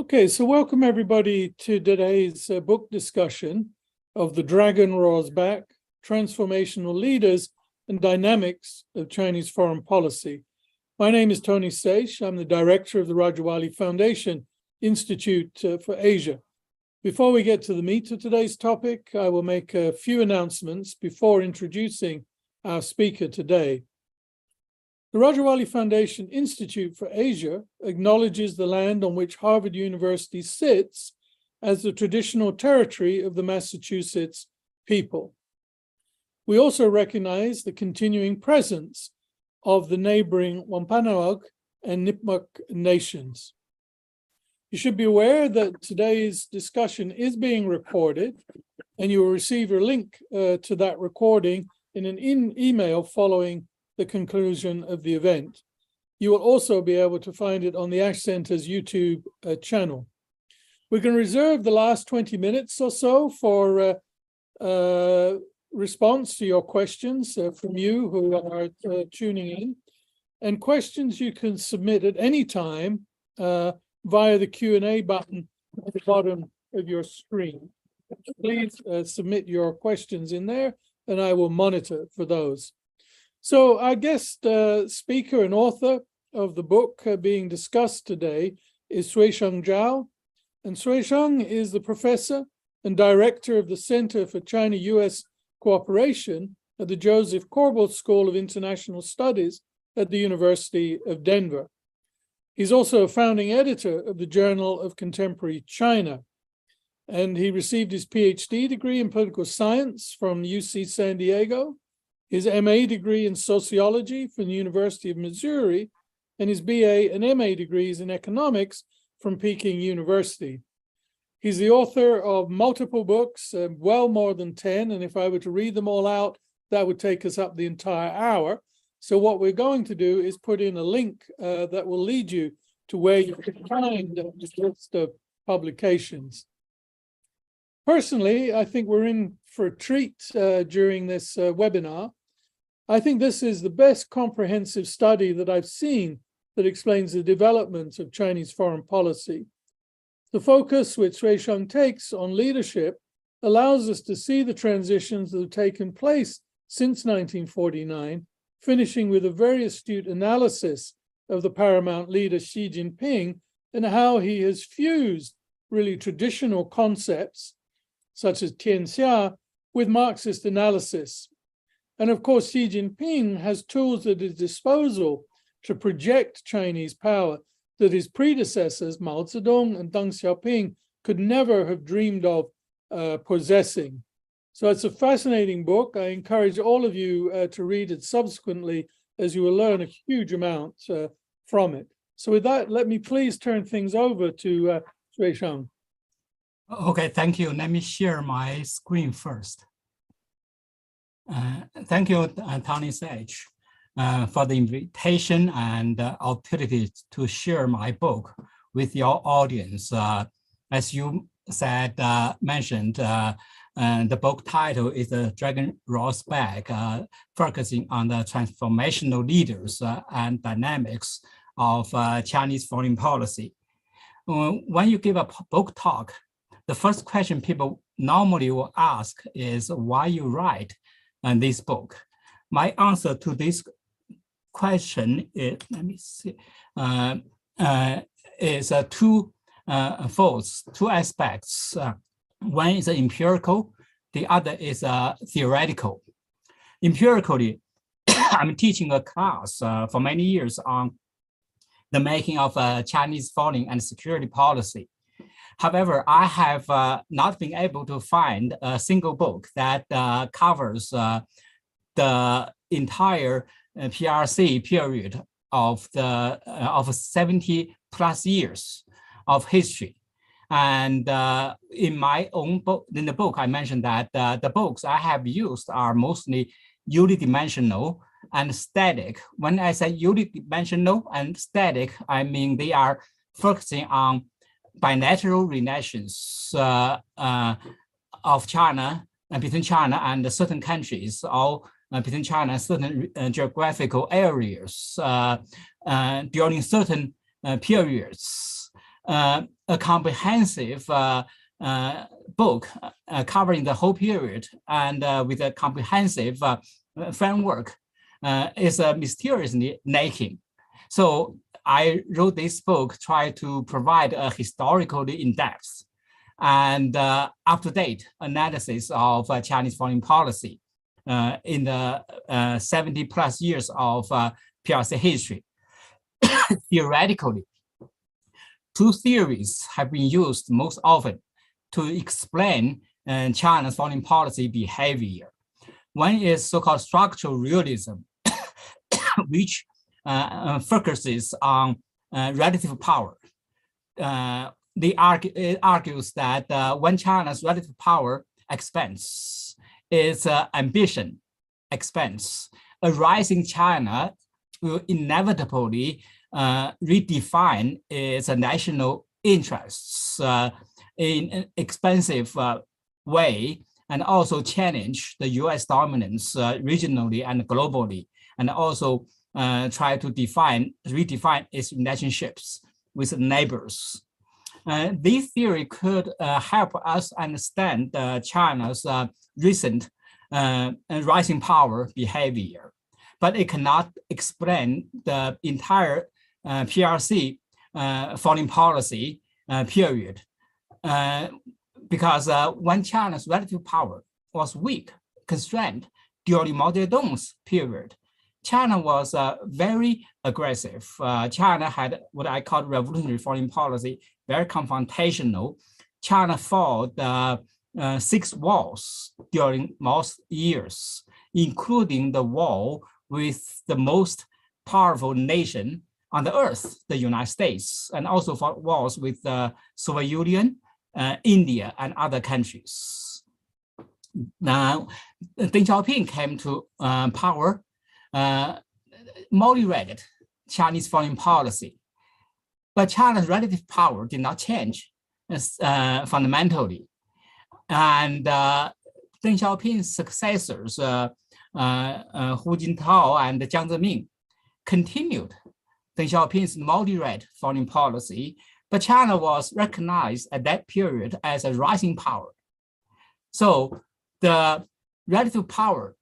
Okay, so welcome everybody to today's book discussion of The Dragon Roars Back, Transformational Leaders and Dynamics of Chinese Foreign Policy. My name is Tony Saich. I'm the director of the Rajawali Foundation Institute for Asia. Before we get to the meat of today's topic, I will make a few announcements before introducing our speaker today. The Rajawali Foundation Institute for Asia acknowledges the land on which Harvard University sits as the traditional territory of the Massachusetts people. We also recognize the continuing presence of the neighboring Wampanoag and Nipmuc nations. You should be aware that today's discussion is being recorded, and you will receive a link to that recording in an email following the conclusion of the event. You will also be able to find it on the Ash Center's YouTube channel. We can reserve the last 20 minutes or so for response to your questions from you who are tuning in. And questions you can submit at any time via the Q&A button at the bottom of your screen. Please submit your questions in there, and I will monitor for those. So our guest speaker and author of the book being discussed today is Suisheng Zhao. And Suisheng is the professor and director of the Center for China-US Cooperation at the Josef Korbel School of International Studies at the University of Denver. He's also a founding editor of the Journal of Contemporary China. And he received his PhD degree in political science from UC San Diego, his MA degree in sociology from the University of Missouri, and his BA and MA degrees in economics from Peking University. He's the author of multiple books, well more than 10, and if I were to read them all out, that would take us up the entire hour. So what we're going to do is put in a link that will lead you to where you can find this list of publications. Personally, I think we're in for a treat during this webinar. I think this is the best comprehensive study that I've seen that explains the development of Chinese foreign policy. The focus which Suisheng takes on leadership allows us to see the transitions that have taken place since 1949, finishing with a very astute analysis of the paramount leader Xi Jinping and how he has fused really traditional concepts such as Tianxia with Marxist analysis. And of course, Xi Jinping has tools at his disposal to project Chinese power that his predecessors, Mao Zedong and Deng Xiaoping, could never have dreamed of possessing. So it's a fascinating book. I encourage all of you to read it subsequently, as you will learn a huge amount from it. So with that, let me please turn things over to Suisheng. Okay, thank you. Let me share my screen first. Thank you, Tony Saich, for the invitation and opportunity to share my book with your audience. As you said, mentioned, the book title is The Dragon Roars Back, focusing on the transformational leaders and dynamics of Chinese foreign policy. When you give a book talk, the first question people normally will ask is why you write this book. My answer to this question is, let me see, is two aspects. One is empirical, the other is theoretical. Empirically, I'm teaching a class for many years on the making of Chinese foreign and security policy. However, I have not been able to find a single book that covers the entire PRC period of 70 plus years of history. And in my own book, in the book, I mentioned that the books I have used are mostly unidimensional and static. When I say unidimensional and static, I mean they are focusing on bilateral relations of China and between China and certain countries, or between China and certain geographical areas during certain periods. a comprehensive book covering the whole period and with a comprehensive framework is mysteriously lacking. So I wrote this book, try to provide a historically in-depth and up-to-date analysis of Chinese foreign policy in the 70 plus years of PRC history. Theoretically, two theories have been used most often to explain China's foreign policy behavior. One is so-called structural realism, which focuses on relative power. It argues that when China's relative power expands, its ambition expands, a rising China will inevitably redefine its national interests in an expansive way, and also challenge the US dominance regionally and globally, and also try to redefine its relationships with neighbors. This theory could help us understand China's recent rising power behavior, but it cannot explain the entire PRC foreign policy period. Because when China's relative power was weak, constrained during Mao Zedong's period, China was very aggressive. China had what I call revolutionary foreign policy, very confrontational. China fought 6 wars during Mao's years, including the war with the most powerful nation on the earth, the United States, and also fought wars with the Soviet Union, India, and other countries. Now, Deng Xiaoping came to power, moderated Chinese foreign policy, but China's relative power did not change fundamentally. And Deng Xiaoping's successors, Hu Jintao and Jiang Zemin, continued Deng Xiaoping's moderate foreign policy, but China was recognized at that period as a rising power. So the relative power,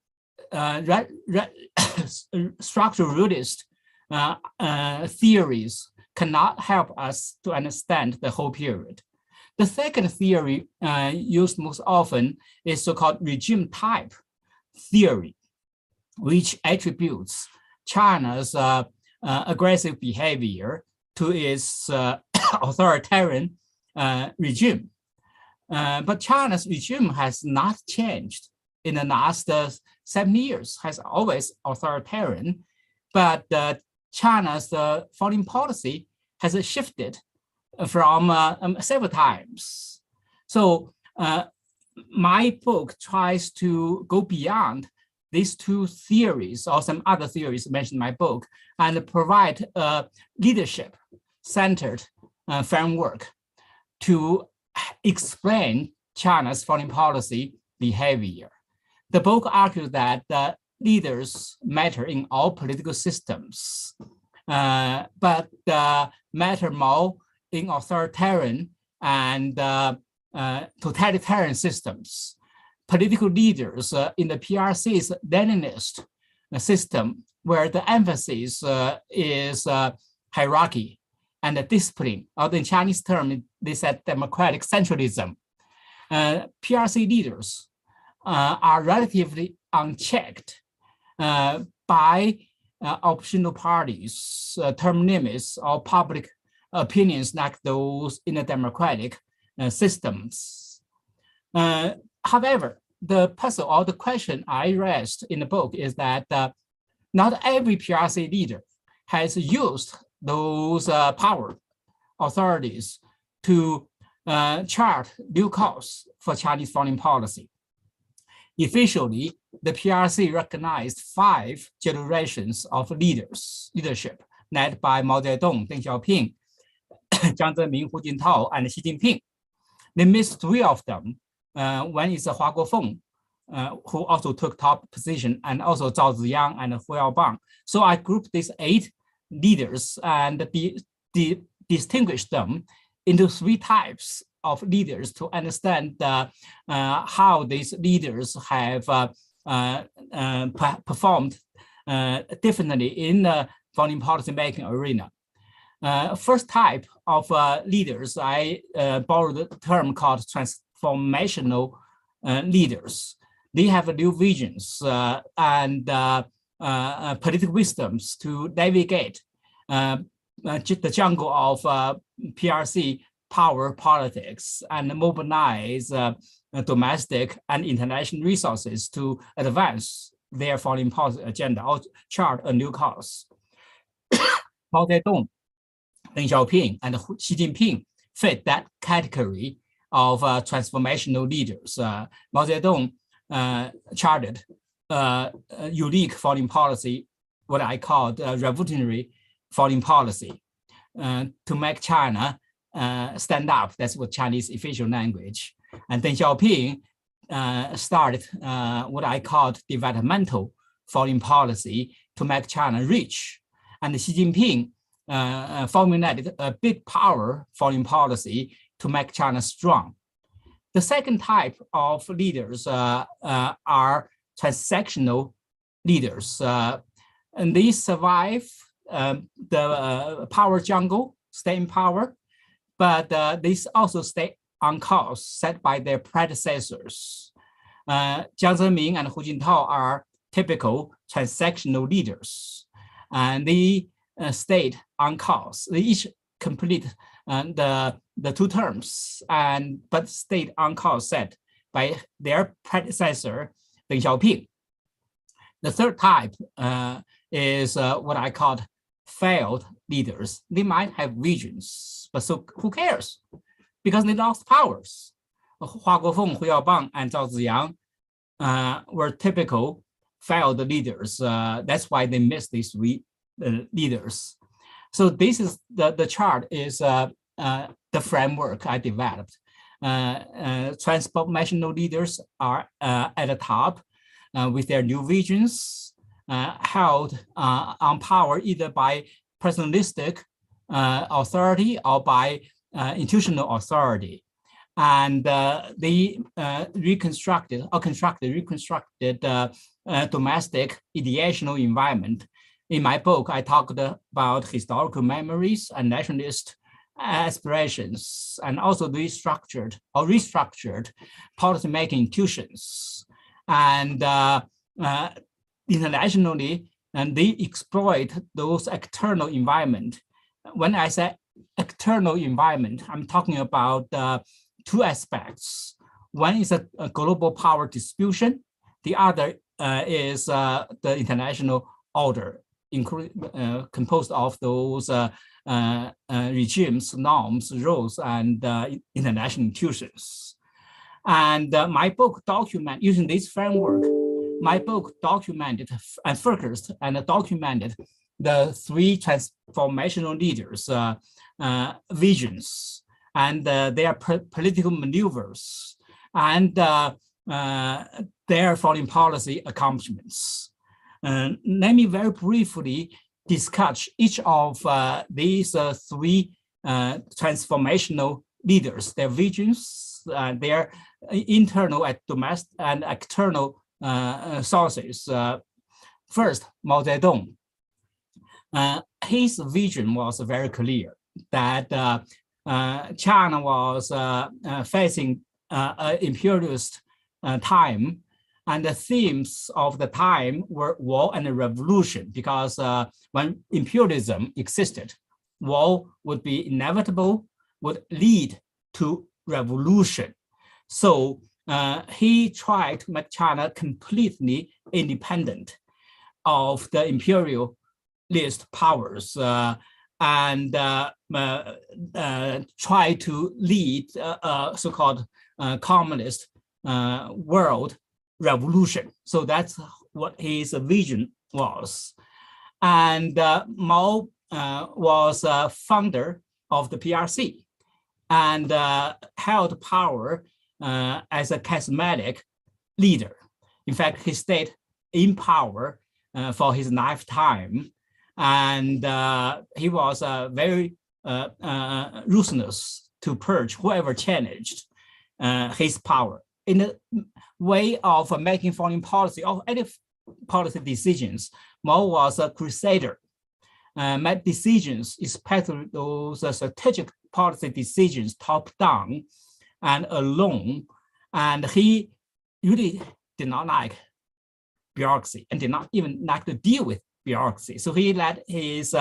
structural realist theories cannot help us to understand the whole period. The second theory used most often is so-called regime type theory, which attributes China's aggressive behavior to its authoritarian regime. But China's regime has not changed in the last 70 years, has always authoritarian, but China's foreign policy has shifted from several times. So my book tries to go beyond these two theories or some other theories mentioned in my book and provide a leadership-centered framework to explain China's foreign policy behavior. The book argues that leaders matter in all political systems, but matter more in authoritarian and totalitarian systems. Political leaders in the PRC's Leninist system, where the emphasis is hierarchy and discipline, or in Chinese term, they said democratic centralism. PRC leaders are relatively unchecked by oppositional parties, term limits, or public opinions like those in the democratic systems. However, the puzzle or the question I raised in the book is that not every PRC leader has used those power authorities to chart new course for Chinese foreign policy. Officially, the PRC recognized 5 generations of leadership led by Mao Zedong, Deng Xiaoping, Jiang Zemin, Hu Jintao, and Xi Jinping. They missed 3 of them. One is Hua Guofeng, who also took top position, and also Zhao Ziyang and Hu Yaobang. So I grouped these 8 leaders and distinguished them into three types of leaders to understand how these leaders have performed differently in the foreign policy making arena. First type of leaders, I borrowed the term called transformational leaders. They have new visions and political wisdoms to navigate the jungle of PRC power politics and mobilize domestic and international resources to advance their foreign policy agenda or chart a new course. Mao Zedong, Deng Xiaoping, and Xi Jinping fit that category of transformational leaders. Mao Zedong charted unique foreign policy, what I call revolutionary foreign policy, to make China stand up. That's what Chinese official language. And Deng Xiaoping started what I called developmental foreign policy to make China rich. And Xi Jinping formulated a big power foreign policy to make China strong. The second type of leaders are transactional leaders. And they survive the power jungle, stay in power, but they also stay on course set by their predecessors. Jiang Zemin and Hu Jintao are typical transactional leaders, and they stayed on course. They each complete the two terms, but stayed on course set by their predecessor, Deng Xiaoping. The third type is what I call failed leaders. They might have visions, but so who cares? Because they lost powers. Hua Guofeng, Hu Yaobang, and Zhao Ziyang were typical failed leaders. That's why they missed these leaders. So this is the chart is the framework I developed. Transformational leaders are at the top with their new visions, held on power either by personalistic authority or by institutional authority. And they reconstructed domestic ideational environment. In my book, I talked about historical memories and nationalist aspirations, and also restructured policymaking institutions. And internationally, and they exploit those external environment. When I say external environment, I'm talking about two aspects. One is a global power distribution. The other is the international order, composed of those regimes, norms, rules, and international institutions. And my book using this framework, my book documented and focused and documented the three transformational leaders' visions and their political maneuvers and their foreign policy accomplishments. Let me very briefly discuss each of these three transformational leaders, their visions, their internal and domestic and external sources. First, Mao Zedong. His vision was very clear that China was facing an imperialist time, and the themes of the time were war and revolution, because when imperialism existed, war would be inevitable, would lead to revolution. So he tried to make China completely independent of the imperialist powers and try to lead a so-called communist world revolution. So that's what his vision was. And Mao was a founder of the PRC and held power as a charismatic leader. In fact, he stayed in power for his lifetime, and he was very ruthless to purge whoever challenged his power. In the way of making foreign policy, of any policy decisions, Mao was a crusader, made decisions, especially those strategic policy decisions, top down and alone. And he really did not like bureaucracy and did not even like to deal with bureaucracy. So he led his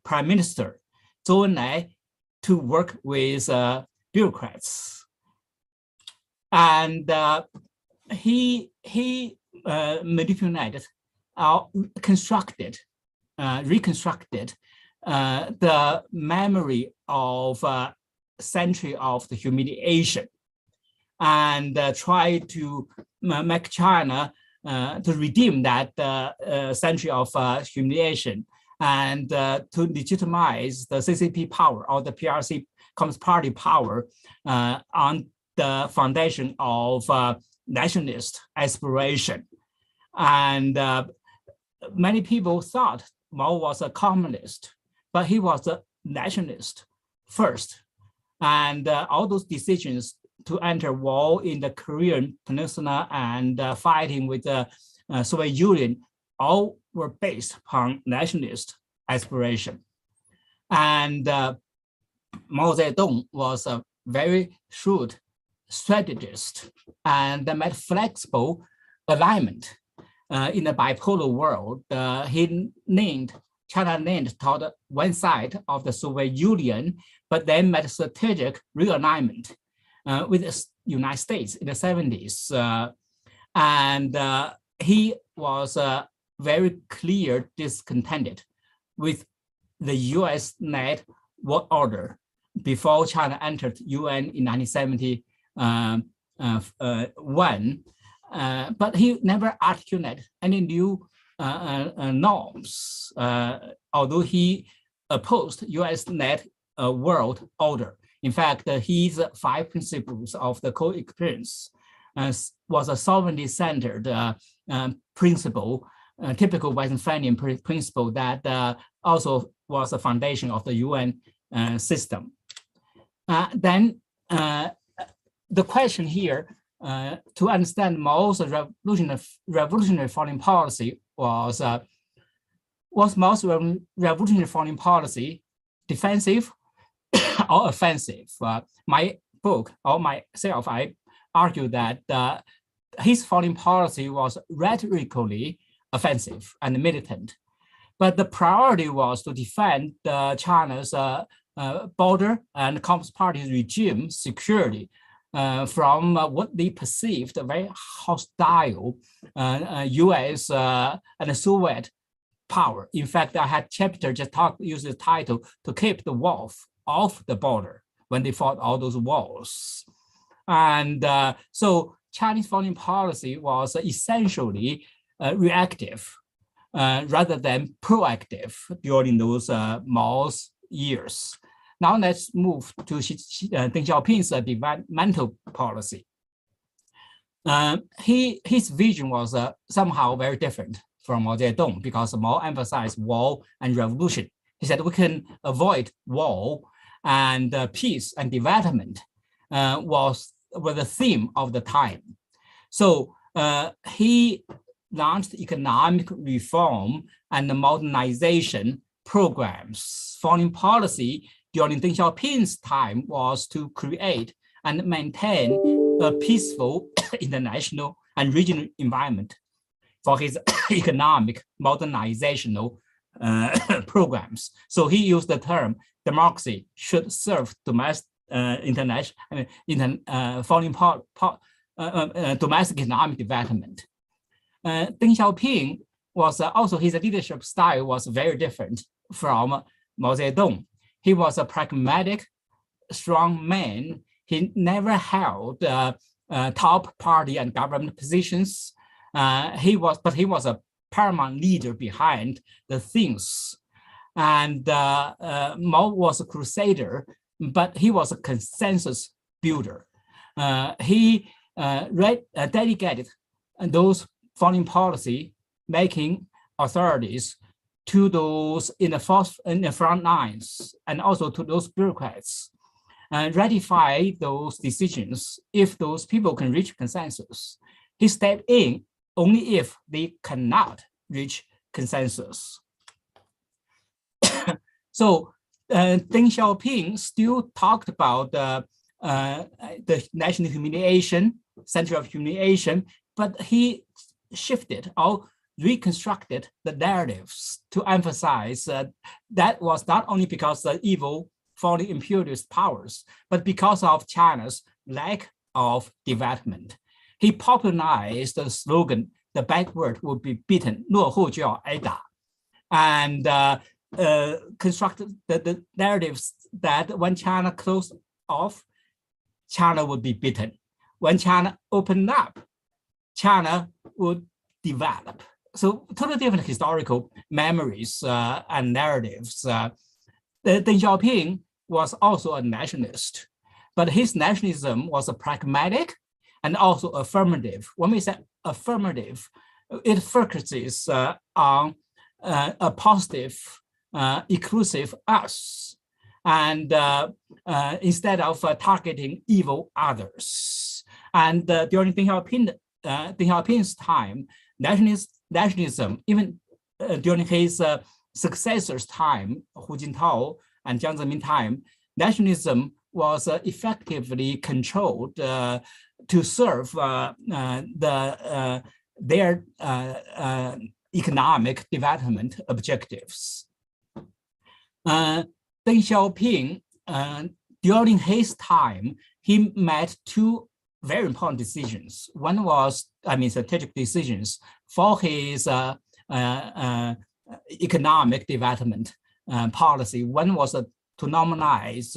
prime minister, Zhou Enlai, to work with bureaucrats. And he manipulated or reconstructed the memory of a century of the humiliation, and tried to make China to redeem that century of humiliation, and to legitimize the CCP power or the PRC Communist Party power on the foundation of nationalist aspiration. And many people thought Mao was a communist, but he was a nationalist first. And all those decisions to enter war in the Korean Peninsula and fighting with the Soviet Union all were based upon nationalist aspiration. And Mao Zedong was a very shrewd strategist and made flexible alignment in a bipolar world. China leaned toward one side of the Soviet Union, but then made strategic realignment with the United States in the 70s. And he was very clear discontented with the US-led world order before China entered UN in 1971. But he never articulated any new norms, although he opposed US-led world order. In fact, his 5 principles of the co-experience was a sovereignty-centered principle, typical Westphalian principle that also was the foundation of the UN system. Then the question here, to understand Mao's revolutionary foreign policy was Mao's revolutionary foreign policy defensive or offensive? My book, or myself, I argue that his foreign policy was rhetorically offensive and militant, but the priority was to defend China's border and Communist Party regime security from what they perceived a very hostile US and Soviet power. In fact, I had chapter just use the title to keep the wolf off the border when they fought all those wars. And so Chinese foreign policy was essentially reactive rather than proactive during those Mao's years. Now let's move to Deng Xiaoping's developmental policy. His vision was somehow very different from Mao Zedong, because Mao emphasized war and revolution. He said we can avoid war, and peace and development were the theme of the time. So he launched economic reform and modernization programs. Foreign policy during Deng Xiaoping's time was to create and maintain a peaceful international and regional environment for his economic modernizational programs. So he used the term democracy should serve domestic domestic economic development. Deng Xiaoping was also, his leadership style was very different from Mao Zedong. He was a pragmatic, strong man. He never held top party and government positions. He was a paramount leader behind the things. And Mao was a crusader, but he was a consensus builder. He dedicated those foreign policy making authorities to those in the front lines, and also to those bureaucrats. ratify those decisions if those people can reach consensus. He stepped in only if they cannot reach consensus. So Deng Xiaoping still talked about the national humiliation, center of humiliation, but he shifted or reconstructed the narratives to emphasize that was not only because the evil foreign imperialist powers, but because of China's lack of development. He popularized the slogan, the backward will be beaten, 落后就要挨打, and constructed the narratives that when China closed off, China would be beaten. When China opened up, China would develop. So totally different historical memories and narratives. Deng Xiaoping was also a nationalist, but his nationalism was a pragmatic and also affirmative. When we say affirmative, it focuses on a positive, inclusive us, and instead of targeting evil others. And during Deng Xiaoping's time, nationalism, even during his successor's time, Hu Jintao and Jiang Zemin time, nationalism was effectively controlled to serve their economic development objectives. Deng Xiaoping, during his time, he made two very important decisions. One was, strategic decisions for his economic development policy. One was to normalize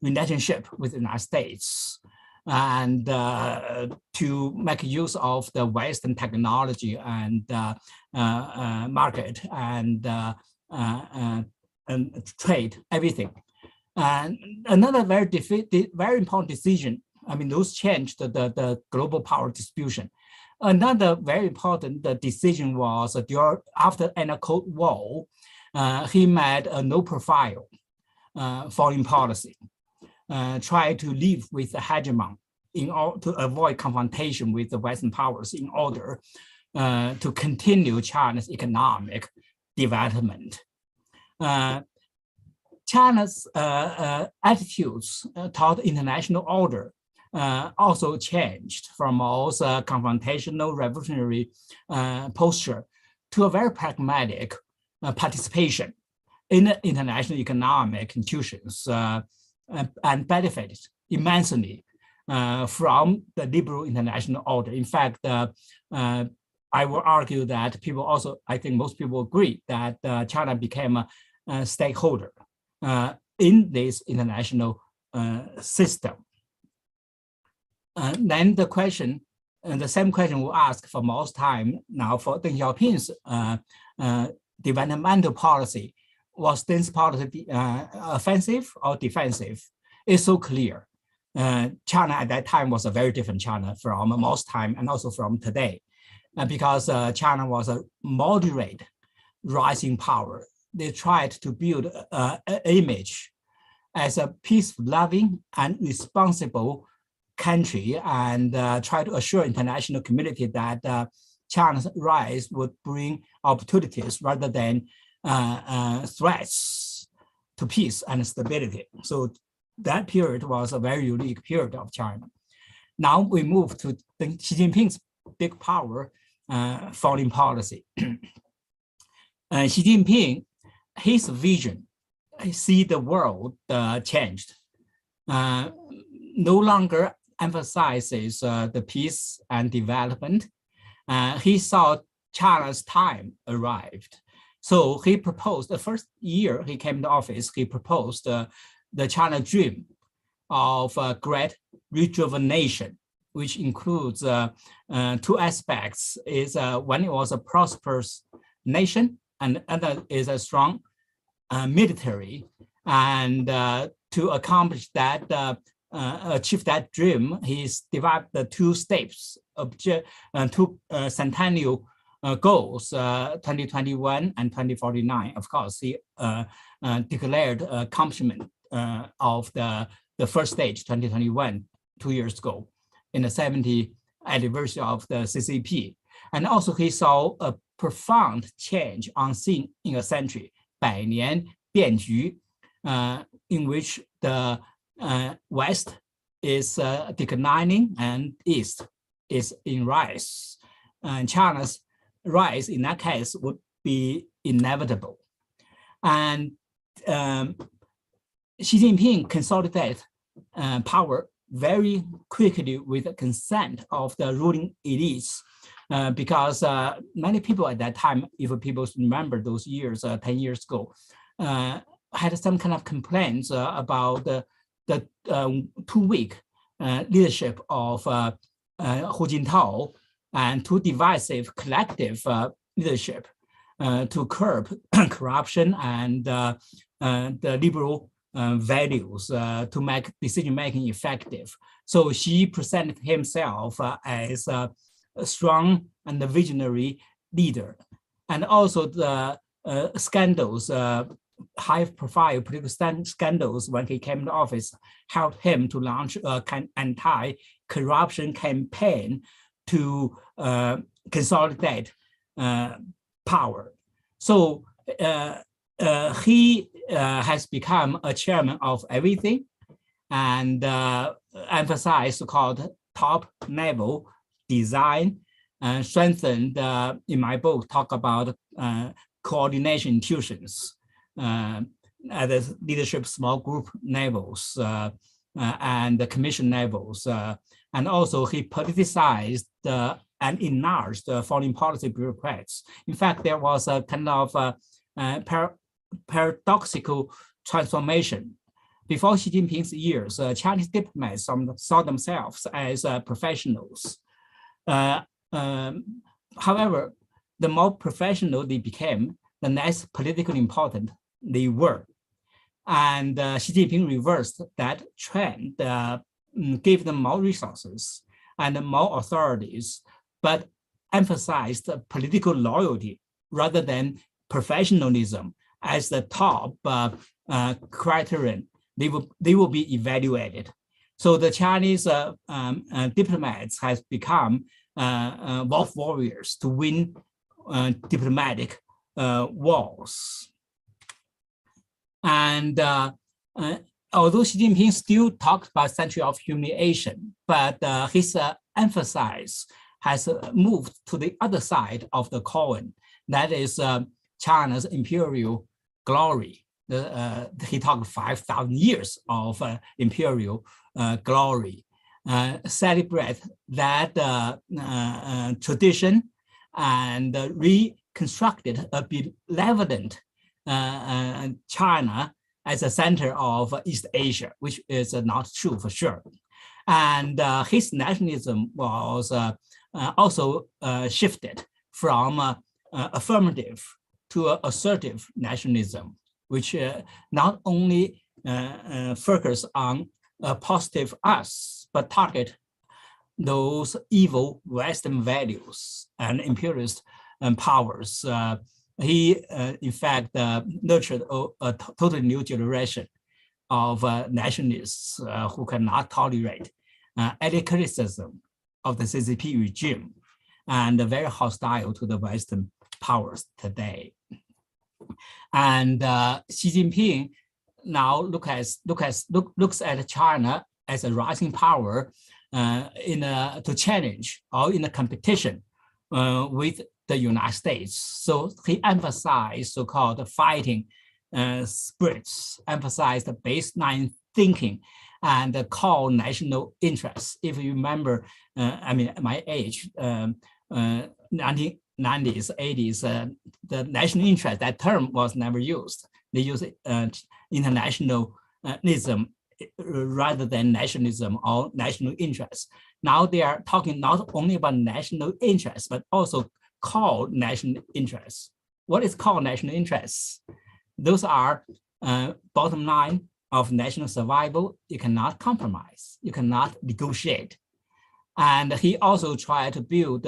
relationship with the United States and to make use of the Western technology and market and trade, everything. And another very important decision, those changed the global power distribution. Another very important decision was after the Cold War, he made a no profile foreign policy, try to live with the hegemon in order to avoid confrontation with the Western powers in order to continue China's economic development. China's attitudes toward international order also changed from also confrontational revolutionary posture to a very pragmatic participation in international economic institutions and benefited immensely from the liberal international order. In fact, I will argue that I think most people agree that China became a stakeholder in this international system. Then the same question we'll ask for most time now for Deng Xiaoping's developmental policy. Was Deng's policy offensive or defensive? It's so clear. China at that time was a very different China from most time and also from today, because China was a moderate rising power. They tried to build an image as a peace-loving and responsible country and try to assure international community that China's rise would bring opportunities rather than threats to peace and stability. So that period was a very unique period of China. Now we move to Xi Jinping's big power foreign policy. Xi Jinping, his vision, see the world changed. No longer emphasizes the peace and development. He saw China's time arrived. So he proposed, the first year he came to office, he proposed the China dream of great rejuvenation, which includes two aspects. One was a prosperous nation, and other is a strong military. And to accomplish that, achieve that dream, he's developed the two steps, two centennial goals, 2021 and 2049. Of course, he declared accomplishment of the the first stage, 2021, 2 years ago, in the 70th anniversary of the CCP. And also he saw a profound change unseen in a century, 百年变局, in which the West is declining and East is in rise. And China's rise in that case would be inevitable. And Xi Jinping consolidated power very quickly with the consent of the ruling elites, because many people at that time, if people remember those years, 10 years ago, had some kind of complaints about the too weak leadership of Hu Jintao and too divisive collective leadership to curb corruption and the liberal values to make decision-making effective. So Xi presented himself as a strong and a visionary leader. And also the scandals, high-profile political scandals when he came to office helped him to launch an anti-corruption campaign to consolidate power. So he has become a chairman of everything and emphasized so-called top-level design, strengthened, in my book, talk about coordination institutions at the leadership small group levels and the commission levels. And also he politicized and enlarged foreign policy bureaucrats. In fact, there was a kind of paradoxical transformation. Before Xi Jinping's years, Chinese diplomats saw themselves as professionals. However, the more professional they became, the less politically important they were. And Xi Jinping reversed that trend, gave them more resources and more authorities, but emphasized political loyalty rather than professionalism as the top criterion. They will be evaluated. So the Chinese diplomats has become wolf warriors to win diplomatic wars. And although Xi Jinping still talked about century of humiliation, but his emphasis has moved to the other side of the coin. That is China's imperial glory. He talked 5,000 years of imperial glory. Celebrate that tradition and reconstructed a benevolent China as a center of East Asia, which is not true for sure. And his nationalism was also shifted from affirmative to assertive nationalism, which not only focus on positive us, but target those evil Western values and imperialist powers. He, in fact, nurtured a totally new generation of nationalists who cannot tolerate any criticism of the CCP regime and very hostile to the Western powers today. And Xi Jinping now looks at China as a rising power to challenge or in a competition with the United States. So he emphasized so-called fighting spirits, emphasized the baseline thinking and the core national interests. If you remember, I mean, my age, 1990s, 80s, the national interest, that term was never used. They use internationalism rather than nationalism or national interest. Now they are talking not only about national interest, but also core national interests. What is core national interests? Those are bottom line of national survival. You cannot compromise. You cannot negotiate. And he also tried to build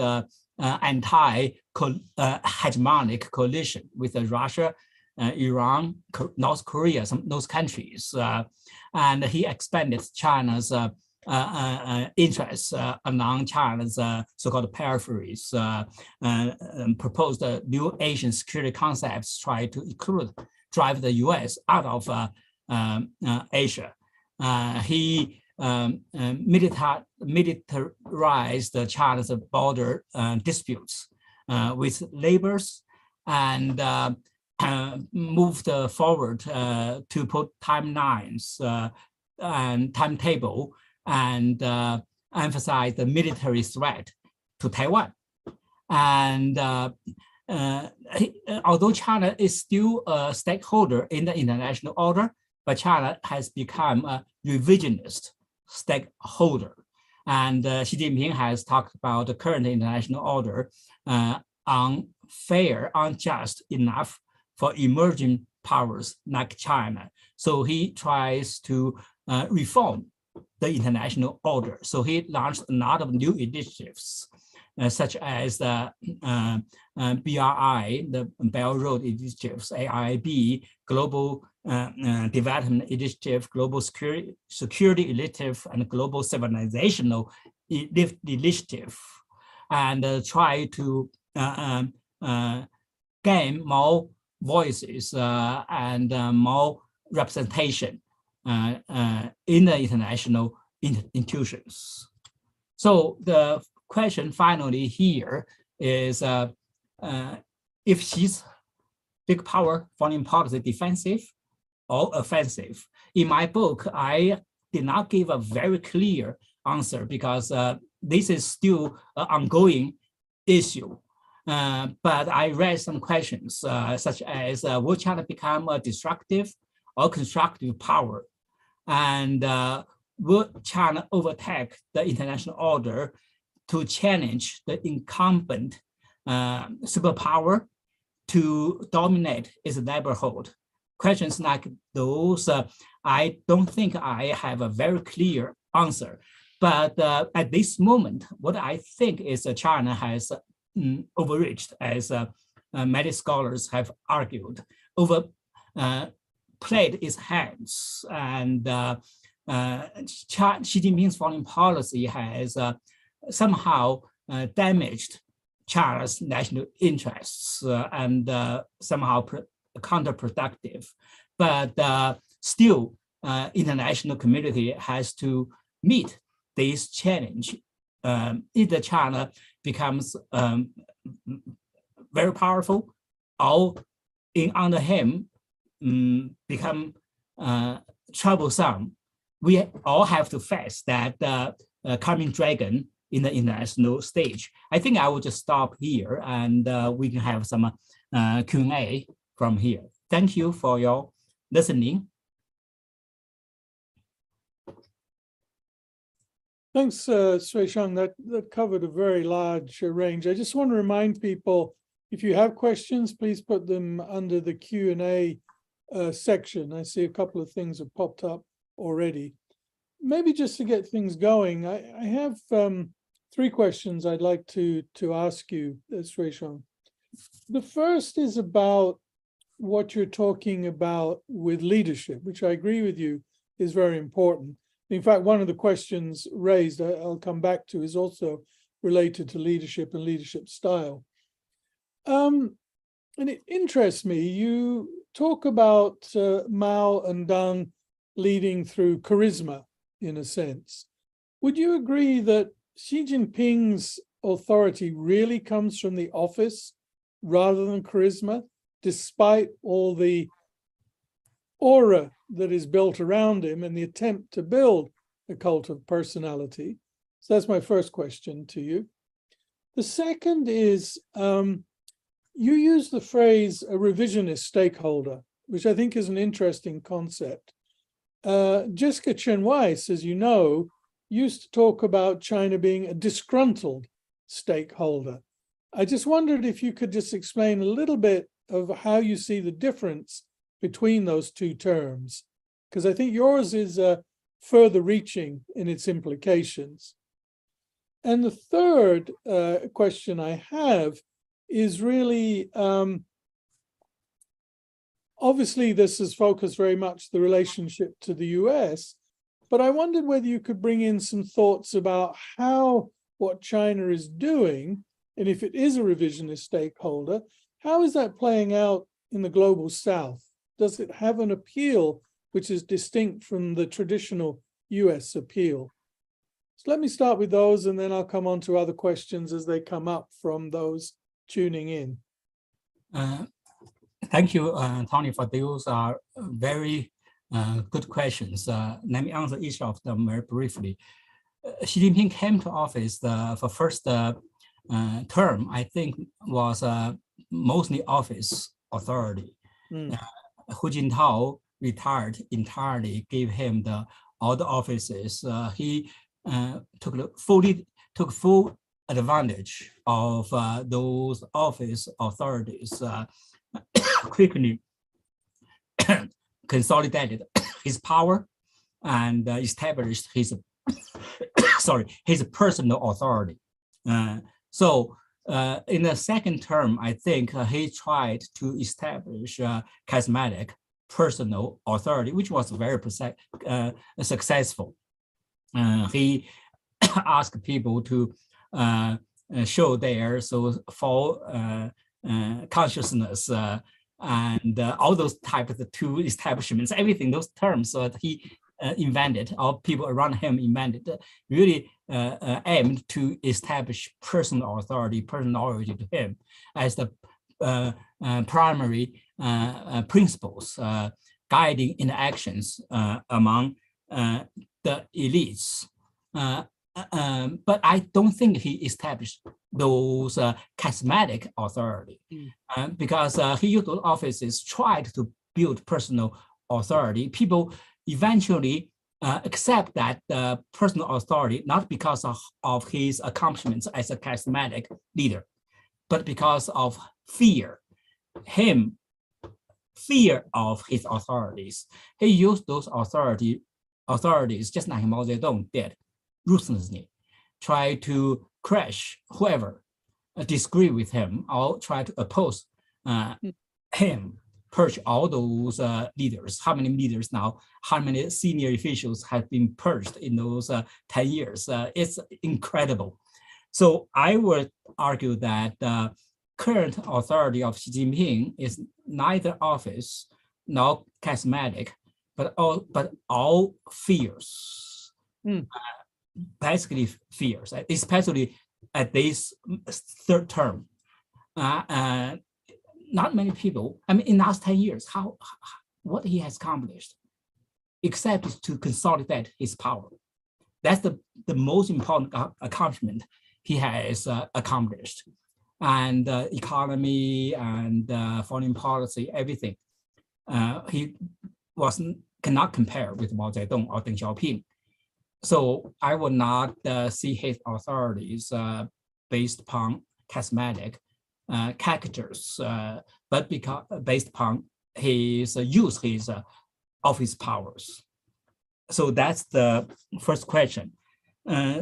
anti-hegemonic coalition with Russia Iran, North Korea, those countries, and he expanded China's interests along China's so-called peripheries, proposed new Asian security concepts, try to drive the U.S. out of Asia. He militarized China's border disputes with neighbors, and moved forward to put timelines and timetable, and emphasize the military threat to Taiwan. And although China is still a stakeholder in the international order, but China has become a revisionist stakeholder. And Xi Jinping has talked about the current international order unfair, unjust enough for emerging powers like China. So he tries to reform the international order. So he launched a lot of new initiatives, such as the BRI, the Belt Road Initiatives, AIIB, Global Development Initiative, Global Security Initiative, and Global Civilizational Initiative, and try to gain more voices and more representation in the international institutions. So the question finally here is if Xi's big power foreign policy defensive or offensive. In my book, I did not give a very clear answer because this is still an ongoing issue. But I read some questions such as will China become a destructive or constructive power? And will China overtake the international order to challenge the incumbent superpower to dominate its neighborhood? Questions like those, I don't think I have a very clear answer. But at this moment, what I think is China has overreached, as many scholars have argued, overplayed its hands, and Xi Jinping's foreign policy has somehow damaged China's national interests and somehow counterproductive. But still, international community has to meet this challenge. Either China becomes very powerful, or under him become troublesome. We all have to face that coming dragon in the international stage. I think I will just stop here, and we can have some Q&A from here. Thank you for your listening. Thanks, Suisheng. That covered a very large range. I just want to remind people, if you have questions, please put them under the Q&A section. I see a couple of things have popped up already. Maybe just to get things going, I have 3 questions I'd like to ask you, Suisheng. The first is about what you're talking about with leadership, which I agree with you is very important. In fact, one of the questions raised, I'll come back to, is also related to leadership and leadership style. And it interests me, you talk about Mao and Deng leading through charisma, in a sense. Would you agree that Xi Jinping's authority really comes from the office rather than charisma, despite all the aura that is built around him and the attempt to build a cult of personality? So that's my first question to you. The second is, you use the phrase a revisionist stakeholder, which I think is an interesting concept. Jessica Chen Weiss, as you know, used to talk about China being a disgruntled stakeholder. I just wondered if you could just explain a little bit of how you see the difference between those two terms, because I think yours is further reaching in its implications. And the third question I have is really Obviously, this has focused very much the relationship to the US, but I wondered whether you could bring in some thoughts about how what China is doing, and if it is a revisionist stakeholder, how is that playing out in the global South? Does it have an appeal which is distinct from the traditional US appeal? So let me start with those, and then I'll come on to other questions as they come up from those tuning in. Thank you, Tony, for those are very good questions. Let me answer each of them very briefly. Xi Jinping came to office for first term, I think, was mostly office authority. Hu Jintao retired entirely, gave him all the offices. He took full advantage of those office authorities, quickly consolidated his power and established his his personal authority. So in the second term, I think he tried to establish charismatic personal authority, which was very successful. He asked people to show their full consciousness and all those types of two establishments, everything, those terms that he invented, or people around him invented, really aimed to establish personal authority, personal loyalty to him as the primary principles guiding interactions among the elites. But I don't think he established those charismatic authority because he used those offices, tried to build personal authority. People eventually accept that personal authority, not because of his accomplishments as a charismatic leader, but because of fear of his authorities. He used those authorities just like Mao Zedong did, ruthlessly, try to crush whoever disagree with him or try to oppose him, purge all those leaders. How many leaders now, how many senior officials have been purged in those 10 years? It's incredible. So I would argue that the current authority of Xi Jinping is neither office nor charismatic, but all fierce. Basically fierce, especially at this third term. Not many people, I mean, in the last 10 years, what he has accomplished, except to consolidate his power. That's the most important accomplishment he has accomplished. And economy and foreign policy, everything. He cannot compare with Mao Zedong or Deng Xiaoping. So I would not see his authorities based upon charismatic characters, but based upon his use of his powers. So that's the first question.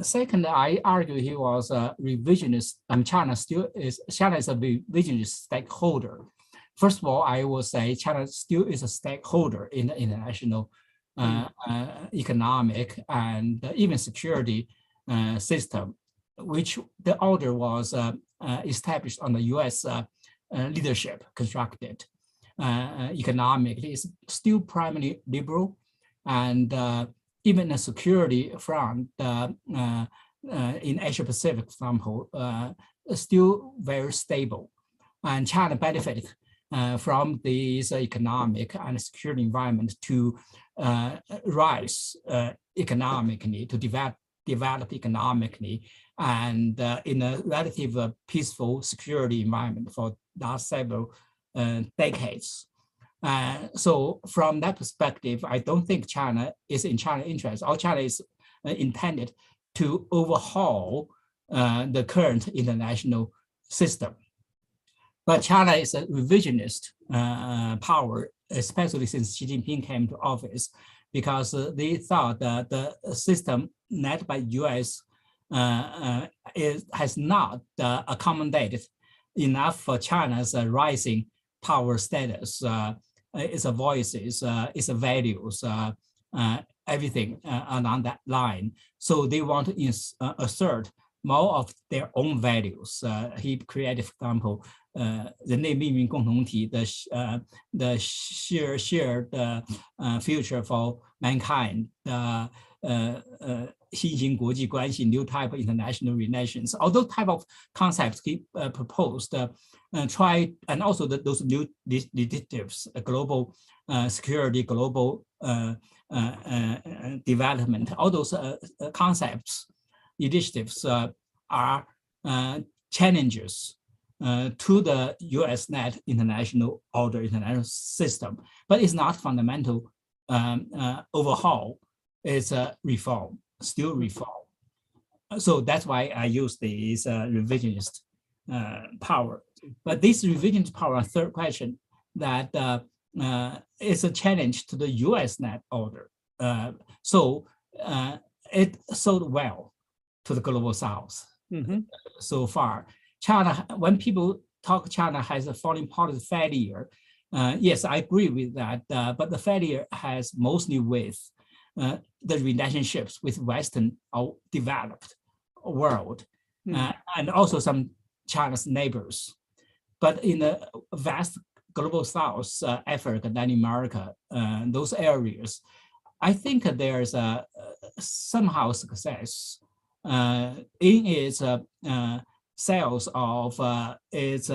Second, I argue he was a revisionist, and China is a revisionist stakeholder. First of all, I will say China still is a stakeholder in the international economic and even security system, which the order was established on the US leadership constructed. Economically, it's still primarily liberal, and even the security front in Asia Pacific, for example, is still very stable. And China benefited from this economic and security environment to rise economically, to develop economically, and in a relative peaceful security environment for the last several decades. So from that perspective, I don't think China is in China's interest. All China is intended to overhaul the current international system. But China is a revisionist power, especially since Xi Jinping came to office, because they thought that the system led by US has not accommodated enough for China's rising power status its voices, its values, everything along that line. So they want to assert more of their own values. He created, for example, 人类命运共同体 the shared future for mankind, 新型国际关系 new type of international relations. All those type of concepts he proposed, try, and also those new initiatives, global security, global development, all those concepts, initiatives are challenges to the US-led international order, international system, but it's not fundamental overhaul. It's a reform, still reform. So that's why I use this revisionist power. But this revisionist power, third question, that is a challenge to the US-led order. So it sold well to the global South so far. China, when people talk China has a foreign policy failure, yes, I agree with that, but the failure has mostly with the relationships with Western or developed world, and also some China's neighbors. But in the vast global South, Africa, Latin America, those areas, I think there's a somehow success in its sales of its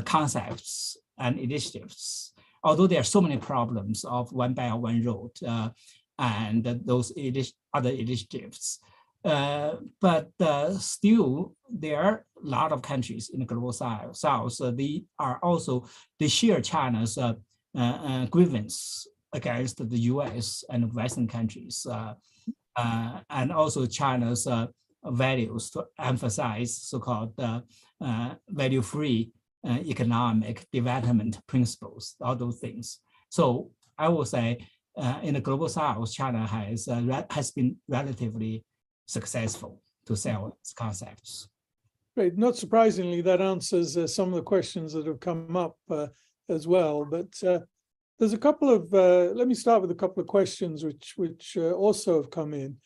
concepts and initiatives. Although there are so many problems of one belt, one road, and those other initiatives, but still there are a lot of countries in the global South. So they share China's grievance against the US and Western countries, and also China's values to emphasize so-called value-free economic development principles, all those things. So I would say in the global South, China has been relatively successful to sell its concepts. Great. Not surprisingly, that answers some of the questions that have come up as well. But there's a couple of, let me start with a couple of questions which also have come in.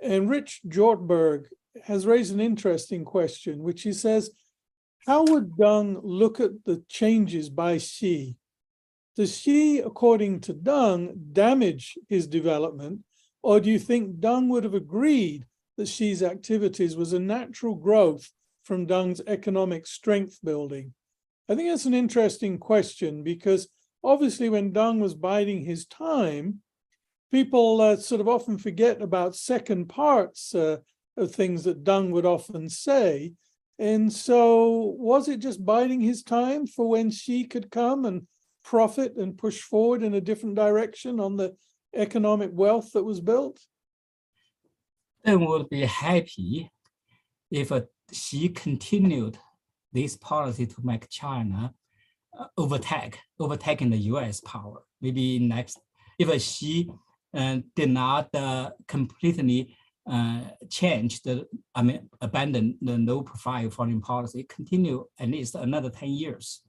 And Rich Jortberg has raised an interesting question, which he says, how would Deng look at the changes by Xi? Does Xi, according to Deng, damage his development, or do you think Deng would have agreed that Xi's activities was a natural growth from Deng's economic strength building? I think that's an interesting question, because obviously when Deng was biding his time, people sort of often forget about second parts of things that Deng would often say. And so was it just biding his time for when Xi could come and profit and push forward in a different direction on the economic wealth that was built? Deng would be happy if Xi continued this policy to make China overtaking the US power. Maybe next, if Xi did not completely abandon the low profile foreign policy, continue at least another 10 years.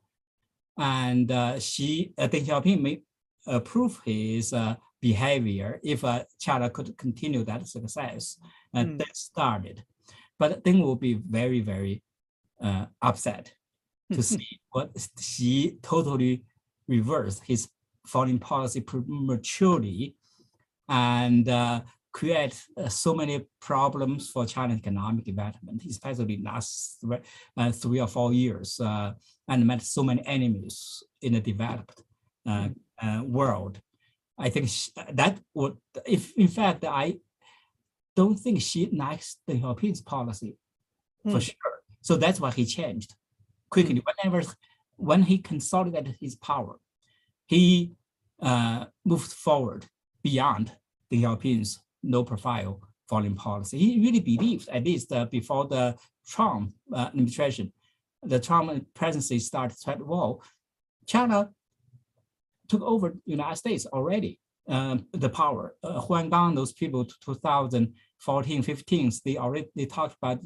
And Deng Xiaoping may approve his behavior if China could continue that success that started. But Deng will be very, very upset to see what Xi totally reversed his foreign policy prematurely and create so many problems for China's economic development, especially last 3 or 4 years, and met so many enemies in the developed world. I think that would, if in fact, I don't think Xi likes Deng Xiaoping's policy for sure. So that's why he changed quickly. When he consolidated his power, he moved forward beyond Deng Xiaoping's low-profile foreign policy. He really believed, at least before the Trump administration, the Trump presidency started, well, China took over the United States already, the power. Huanggang, those people, 2014, 15, they talked about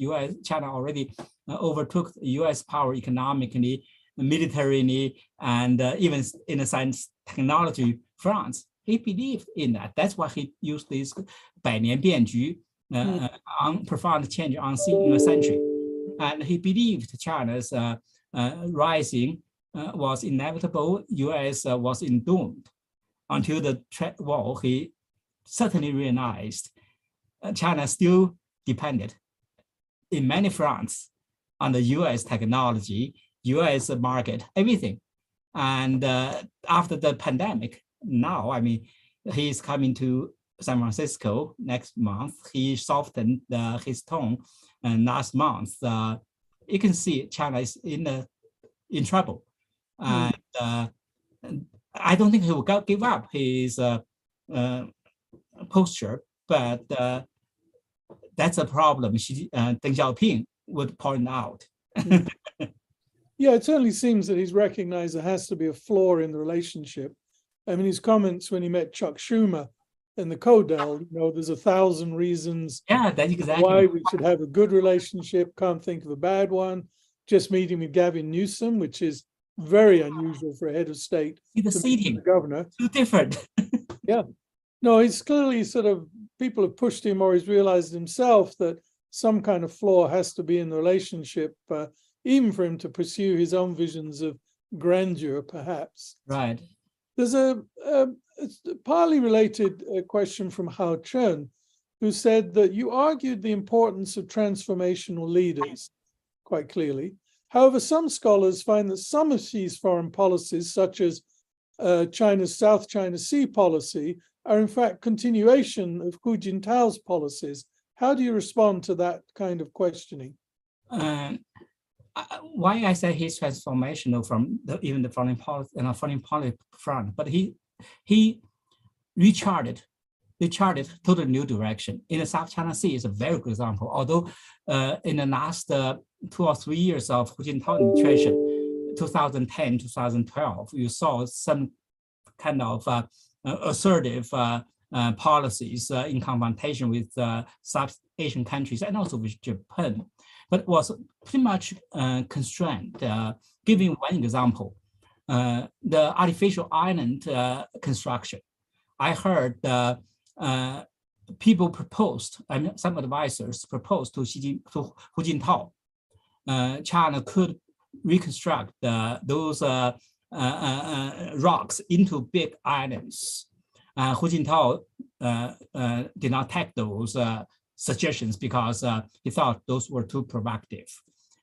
China already overtook US power economically, militarily, and even in a sense, technology fronts. He believed in that. That's why he used this 百年变局, profound change unseen in a century. And he believed China's rising was inevitable. US was doomed. Until the trade war, he certainly realized China still depended in many fronts on the US technology, US market, everything. And after the pandemic, now, I mean, he's coming to San Francisco next month. He softened his tone, and last month, you can see China is in trouble. And I don't think he will give up his posture, but that's a problem Deng Xiaoping would point out. Yeah, it certainly seems that he's recognized there has to be a flaw in the relationship. I mean, his comments when he met Chuck Schumer in the Korbel, you know, there's 1,000 reasons that's exactly why we should have a good relationship, can't think of a bad one. Just meeting with Gavin Newsom, which is very unusual for a head of state. The seating, the governor. too different. Yeah. No, he's clearly sort of, people have pushed him, or he's realized himself that some kind of flaw has to be in the relationship, even for him to pursue his own visions of grandeur, perhaps. Right. There's a partly related question from Hao Chen, who said that you argued the importance of transformational leaders quite clearly. However, some scholars find that some of Xi's foreign policies, such as China's South China Sea policy, are in fact continuation of Hu Jintao's policies. How do you respond to that kind of questioning? Why I say he's transformational from even the foreign policy front, but he recharted totally new direction. In the South China Sea is a very good example. Although in the last 2 or 3 years of Hu Jintao administration, 2010, 2012, you saw some kind of assertive policies in confrontation with South Asian countries and also with Japan, but was pretty much constrained. Giving one example, the artificial island construction. I heard people proposed, and some advisors proposed to Hu Jintao, China could reconstruct those rocks into big islands. Hu Jintao did not take those suggestions because he thought those were too provocative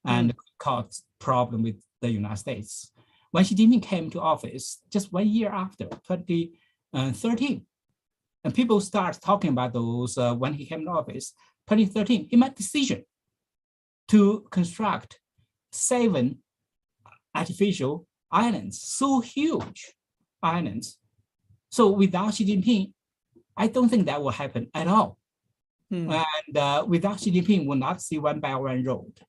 and caused problem with the United States. When Xi Jinping came to office, just 1 year after, 2013, and people start talking about those when he came to office, 2013, he made a decision to construct 7 artificial islands, so huge islands. So without Xi Jinping, I don't think that will happen at all. And without Xi Jinping, we'll not see One Belt One Road.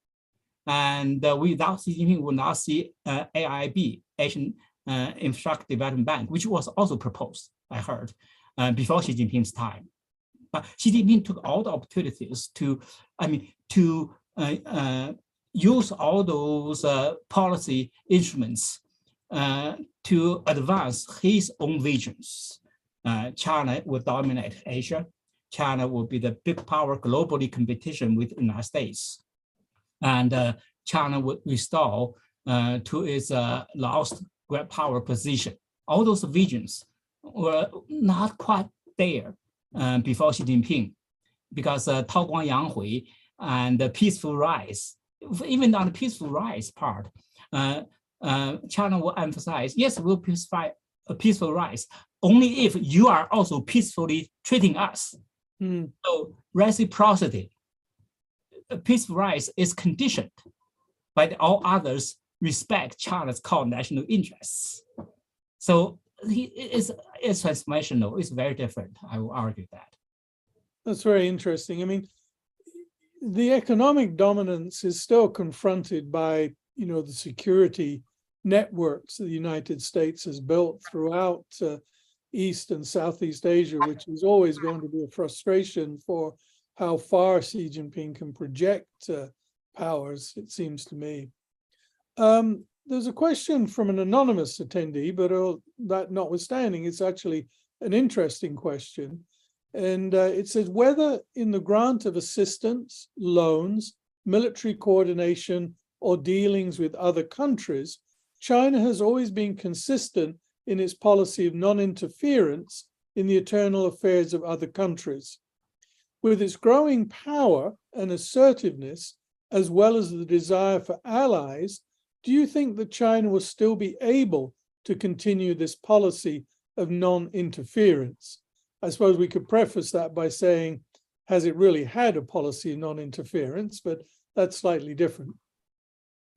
And without Xi Jinping, we'll not see AIB, Asian Infrastructure Development Bank, which was also proposed, I heard, before Xi Jinping's time. But Xi Jinping took all the opportunities to use all those policy instruments to advance his own visions. China will dominate Asia. China will be the big power globally competition with the United States. And China would restore to its lost great power position. All those visions were not quite there before Xi Jinping, because Tao Guang Yang Hui and the peaceful rise, even on the peaceful rise part, China will emphasize, yes, we'll a peaceful rise, only if you are also peacefully treating us. So reciprocity, a peaceful rise is conditioned by all others respect China's core national interests. So it's transformational, it's very different, I will argue that. That's very interesting. I mean, the economic dominance is still confronted by, you know, the security networks that the United States has built throughout East and Southeast Asia, which is always going to be a frustration for how far Xi Jinping can project powers, it seems to me. there's a question from an anonymous attendee, but that notwithstanding, it's actually an interesting question. And it says whether in the grant of assistance, loans, military coordination, or dealings with other countries, China has always been consistent in its policy of non-interference in the internal affairs of other countries. With its growing power and assertiveness, as well as the desire for allies, do you think that China will still be able to continue this policy of non-interference? I suppose we could preface that by saying, has it really had a policy of non-interference? But that's slightly different.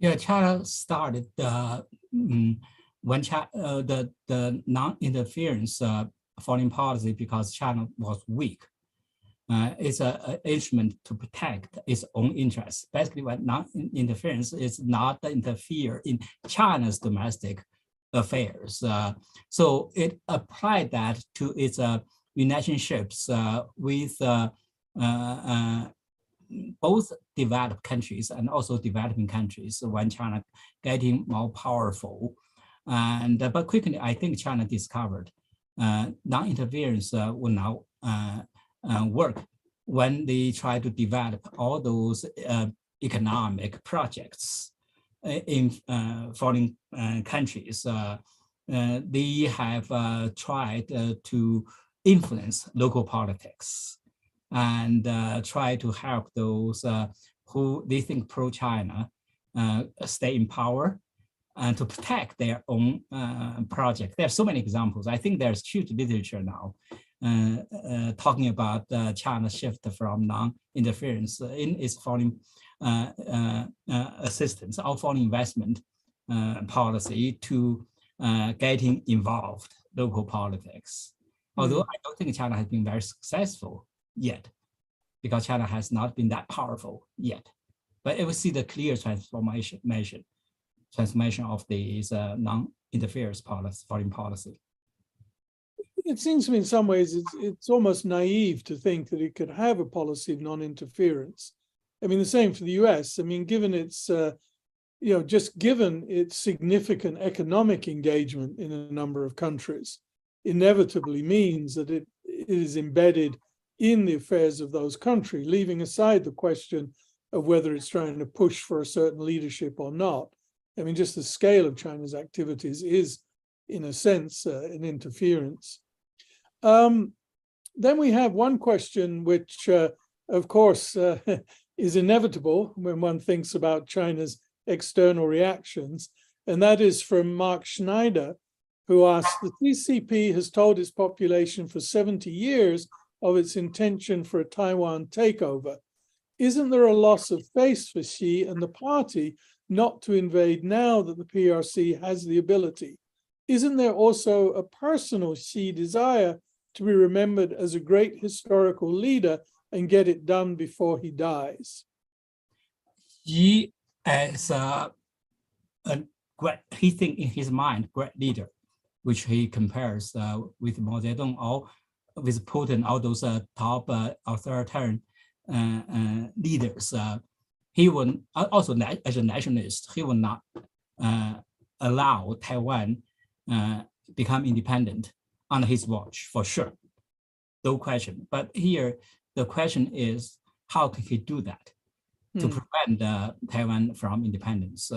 Yeah, China started when the non-interference foreign policy because China was weak. It's an instrument to protect its own interests. Basically, when non-interference is not to interfere in China's domestic affairs. So it applied that to its relationships with both developed countries and also developing countries when China getting more powerful. And but quickly, I think China discovered non-interference will now work when they try to develop all those economic projects in foreign countries. They have tried to influence local politics and try to help those who they think pro-China stay in power and to protect their own project. There are so many examples. I think there's huge literature now talking about China's shift from non-interference in its foreign assistance or foreign investment policy to getting involved local politics. Although I don't think China has been very successful yet, because China has not been that powerful yet. But it will see the clear transformation of these non-interference policy, foreign policy. It seems to me in some ways it's almost naive to think that it could have a policy of non-interference. I mean, the same for the US. I mean, given its, just given its significant economic engagement in a number of countries, inevitably means that it is embedded in the affairs of those countries, leaving aside the question of whether it's trying to push for a certain leadership or not. I mean, just the scale of China's activities is, in a sense, an interference. Then we have one question which, of course, is inevitable when one thinks about China's external reactions, and that is from Mark Schneider, who asks, the CCP has told its population for 70 years of its intention for a Taiwan takeover. Isn't there a loss of face for Xi and the party not to invade now that the PRC has the ability? Isn't there also a personal Xi desire to be remembered as a great historical leader and get it done before he dies? Xi as a great, he thinks in his mind, great leader, which he compares with Mao Zedong or with Putin, all those top authoritarian leaders. He will also, as a nationalist, he will not allow Taiwan become independent on his watch, for sure, no question. But here, the question is, how can he do that to prevent Taiwan from independence?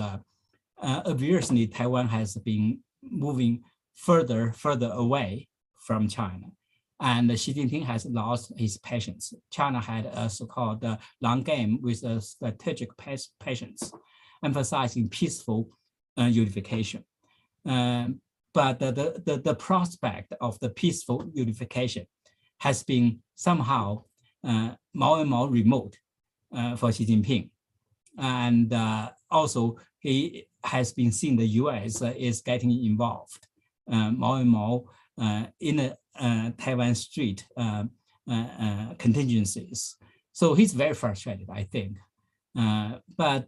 Obviously, Taiwan has been moving further away from China, and Xi Jinping has lost his patience. China had a so-called long game with a strategic patience, emphasizing peaceful unification. But the prospect of the peaceful unification has been somehow more and more remote for Xi Jinping. And also, he has been seeing the US is getting involved more and more in the Taiwan Strait contingencies. So he's very frustrated, I think. But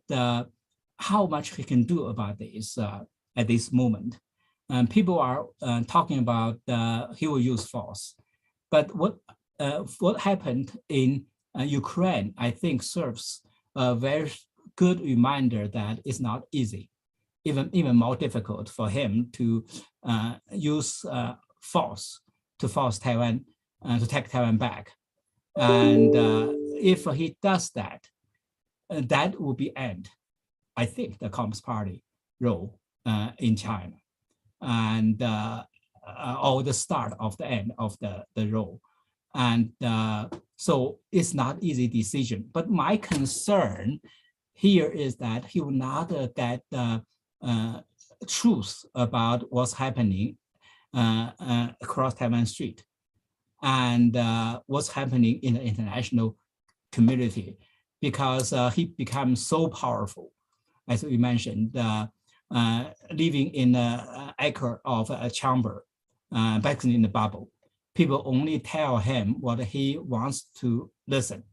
how much he can do about this at this moment? People are talking about he will use force. But what happened in Ukraine, I think, serves a very good reminder that it's not easy even more difficult for him to use force to force Taiwan to take Taiwan back. And if he does that, that will be end, I think, the Communist Party role in China, and or the start of the end of the role. And so it's not easy decision. But my concern here is that he will not get the truth about what's happening across Taiwan Strait and what's happening in the international community, because he becomes so powerful, as we mentioned, living in an acre of a chamber, back in the bubble. People only tell him what he wants to listen.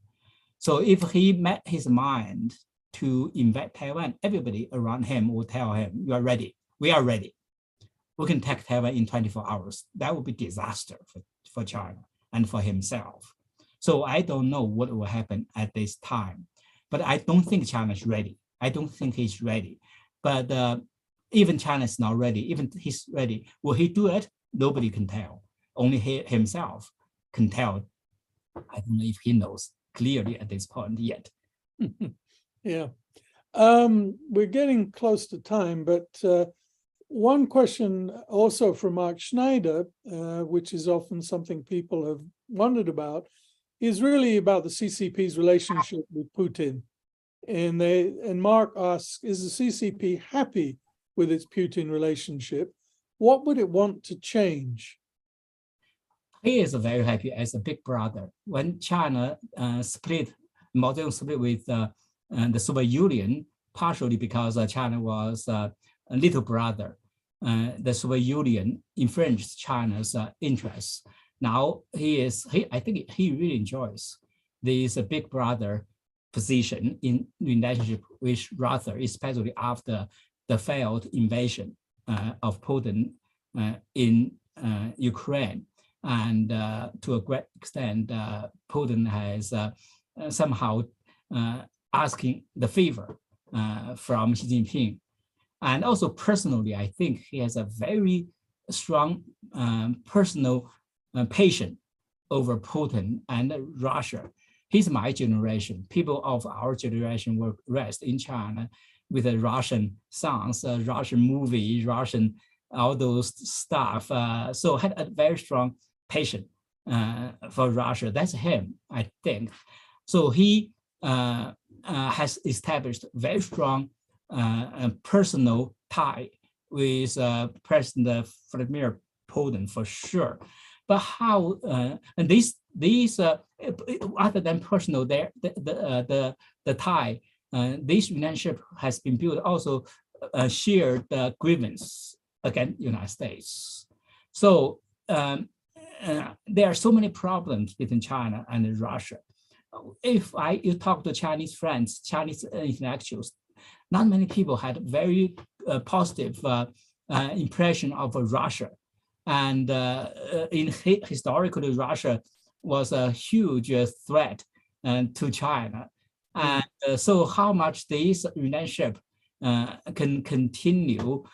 So if he made his mind to invade Taiwan, everybody around him will tell him, "You are ready. We are ready. We can take Taiwan in 24 hours. That would be disaster for China and for himself. So I don't know what will happen at this time, but I don't think China is ready. I don't think he's ready. But even China is not ready. Even he's ready. Will he do it? Nobody can tell. Only he himself can tell. I don't know if he knows clearly at this point yet. Yeah. We're getting close to time, but one question also from Mark Schneider, which is often something people have wondered about, is really about the CCP's relationship with Putin. And Mark asks, is the CCP happy with its Putin relationship? What would it want to change? He is very happy as a big brother. When China split, Mao Zedong split with the Soviet Union, partially because China was a little brother. The Soviet Union infringed China's interests. Now I think he really enjoys this big brother position in relationship with Russia, especially after the failed invasion of Putin in Ukraine. And to a great extent, Putin has somehow asking the favor from Xi Jinping. And also personally, I think he has a very strong personal patience over Putin and Russia. He's my generation. People of our generation were raised in China with the Russian songs, Russian movies, Russian, all those stuff. So had a very strong patience for Russia. That's him, I think. So he has established very strong personal tie with President Vladimir Putin for sure. But how and these other than personal, the tie, this relationship has been built also shared grievance against the United States. So there are so many problems between China and Russia. If you talk to Chinese friends, Chinese intellectuals, not many people had very positive impression of Russia. And historically, Russia was a huge threat to China. And so how much this relationship can continue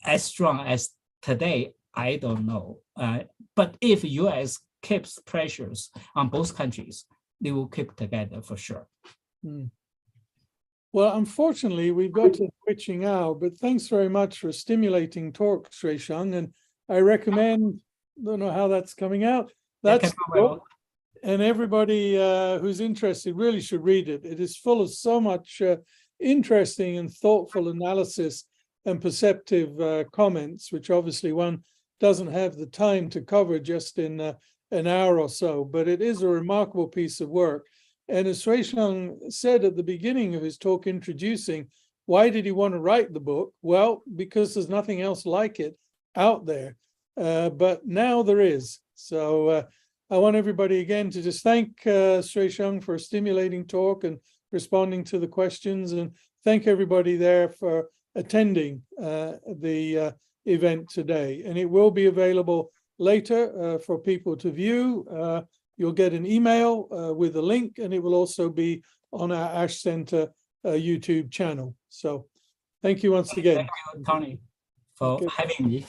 as strong as today, I don't know. But if US keeps pressures on both countries, they will keep together for sure. Well, unfortunately, we've got to switching hour, but thanks very much for a stimulating talk, Suisheng. And I recommend, don't know how that's coming out. That's the book, and everybody who's interested really should read it. It is full of so much interesting and thoughtful analysis and perceptive comments, which obviously one doesn't have the time to cover just in an hour or so, but it is a remarkable piece of work. And as Suisheng said at the beginning of his talk introducing, why did he want to write the book? Well, because there's nothing else like it out there, but now there is. So I want everybody again to just thank Suisheng for a stimulating talk and responding to the questions, and thank everybody there for attending the event today. And it will be available later for people to view. You'll get an email with a link, and it will also be on our Ash Center YouTube channel. So Thank you once again. Thank you, Tony, for Okay. having me.